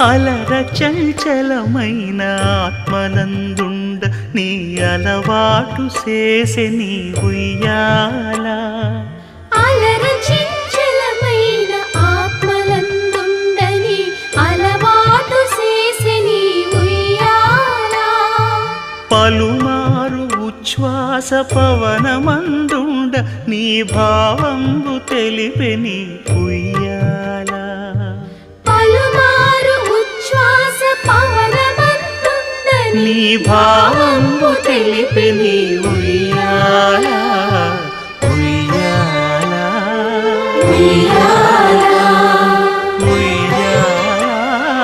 అలర చంచలమైన ఆత్మనందుండ నీ అలవాటు చేసే నీ ఉయ్యాల. అలర చంచలమైన ఆత్మనందుండ నీ అలవాటు చేసే నీ ఉయ్యాల. పలుమారు ఉచ్ఛ్వాస పవనమందుండ నీ భావంబు తెలిపే నీ ఉయ్యాల. పలుమారు ఉచ్ఛ్వాస పవనమందుండ నీ భావంబు తెలిపే నీ ఉయ్యాల.